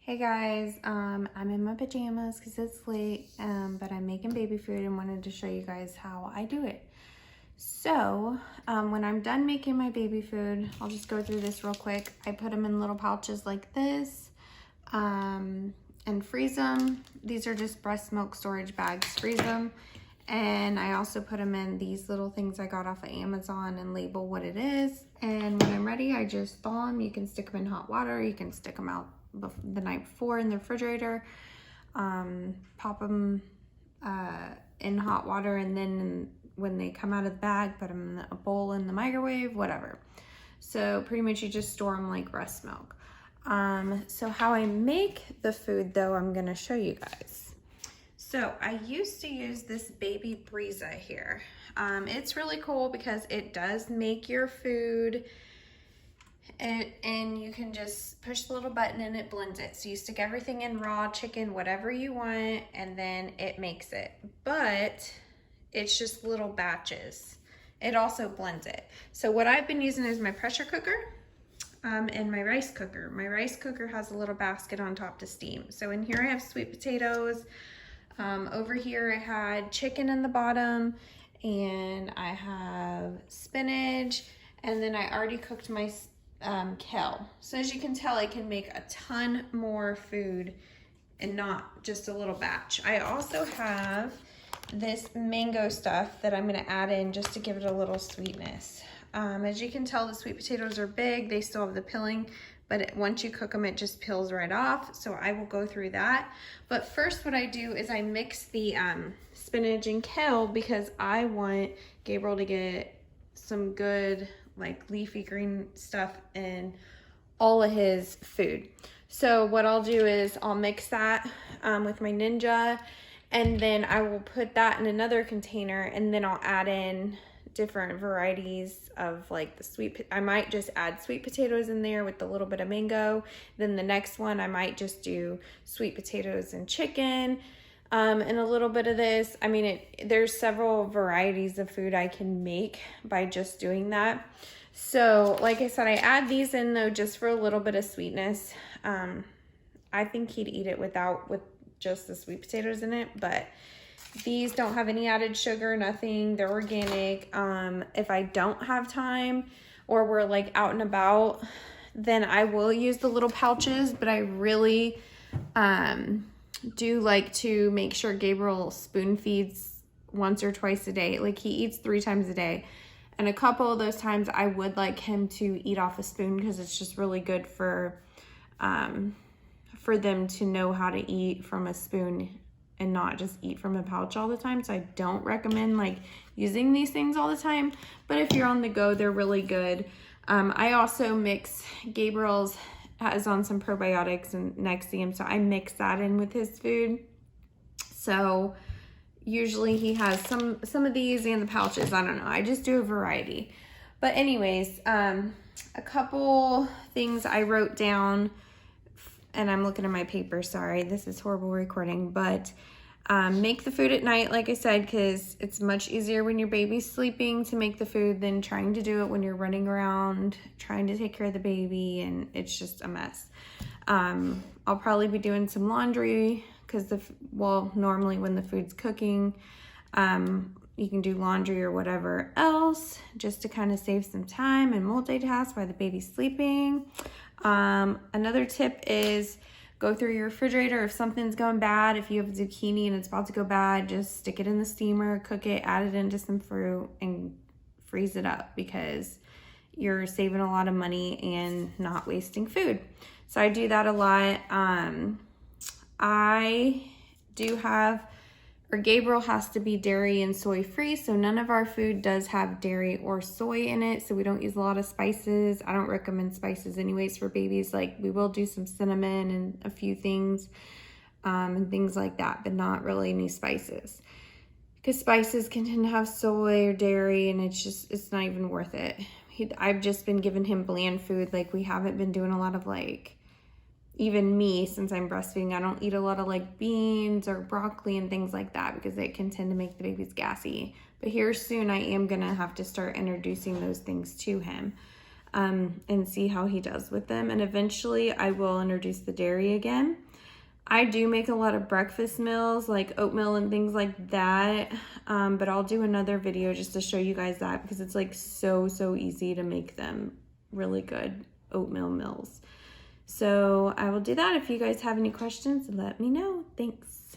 Hey guys, I'm in my pajamas because it's late, but I'm making baby food and wanted to show you guys how I do it. So, when I'm done making my baby food, I'll just go through this real quick. I put them in little pouches like this, and freeze them. These are just breast milk storage bags, freeze them. And I also put them in these little things I got off of Amazon and label what it is. And when I'm ready, I just thaw them. You can stick them in hot water. You can stick them out the night before in the refrigerator. Pop them in hot water, and then when they come out of the bag, put them in a bowl in the microwave, whatever. So pretty much you just store them like breast milk. So how I make the food though, I'm gonna show you guys. So I used to use this Baby Breza here. It's really cool because it does make your food, and you can just push the little button and it blends it. So you stick everything in, raw, chicken, whatever you want, and then it makes it. But it's just little batches. It also blends it. So what I've been using is my pressure cooker and my rice cooker. My rice cooker has a little basket on top to steam. So in here I have sweet potatoes. Over here I had chicken in the bottom, and I have spinach, and then I already cooked my kale. So as you can tell, I can make a ton more food and not just a little batch. I also have this mango stuff that I'm gonna add in just to give it a little sweetness. As you can tell, the sweet potatoes are big. They still have the peeling, but once you cook them, it just peels right off. So I will go through that. But first what I do is I mix the spinach and kale because I want Gabriel to get some good like leafy green stuff in all of his food. So what I'll do is I'll mix that with my Ninja, and then I will put that in another container, and then I'll add in different varieties of like the I might just add sweet potatoes in there with a little bit of mango. Then the next one I might just do sweet potatoes and chicken, and a little bit of this. I mean, there's several varieties of food I can make by just doing that. So like I said, I add these in though just for a little bit of sweetness. I think he'd eat it with just the sweet potatoes in it, but these don't have any added sugar, nothing. They're organic. If I don't have time or we're like out and about, then I will use the little pouches, but I really do like to make sure Gabriel spoon feeds once or twice a day. Like he eats 3 times a day. And a couple of those times I would like him to eat off a spoon because it's just really good for them to know how to eat from a spoon and not just eat from a pouch all the time. So I don't recommend like using these things all the time, but if you're on the go, they're really good. I also mix, Gabriel's has on some probiotics and Nexium, so I mix that in with his food. So usually he has some of these and the pouches. I don't know, I just do a variety. But anyways, a couple things I wrote down, and I'm looking at my paper, sorry, this is horrible recording, but make the food at night, like I said, because it's much easier when your baby's sleeping to make the food than trying to do it when you're running around, trying to take care of the baby, and it's just a mess. I'll probably be doing some laundry because normally when the food's cooking, you can do laundry or whatever else just to kind of save some time and multitask while the baby's sleeping. Another tip is go through your refrigerator. If something's going bad, if you have zucchini and it's about to go bad, just stick it in the steamer, cook it, add it into some fruit, and freeze it up because you're saving a lot of money and not wasting food. So I do that a lot. Gabriel has to be dairy and soy free, so none of our food does have dairy or soy in it, so we don't use a lot of spices. I don't recommend spices anyways for babies. Like we will do some cinnamon and a few things and things like that, but not really any spices because spices can tend to have soy or dairy, and it's not even worth it. I've just been giving him bland food. Like we haven't been doing a lot of like, even me, since I'm breastfeeding, I don't eat a lot of like beans or broccoli and things like that because it can tend to make the babies gassy. But here soon I am gonna have to start introducing those things to him. and see how he does with them. And eventually I will introduce the dairy again. I do make a lot of breakfast meals like oatmeal and things like that, but I'll do another video just to show you guys that, because it's like so easy to make them really good oatmeal meals. So I will do that. If you guys have any questions, let me know. Thanks.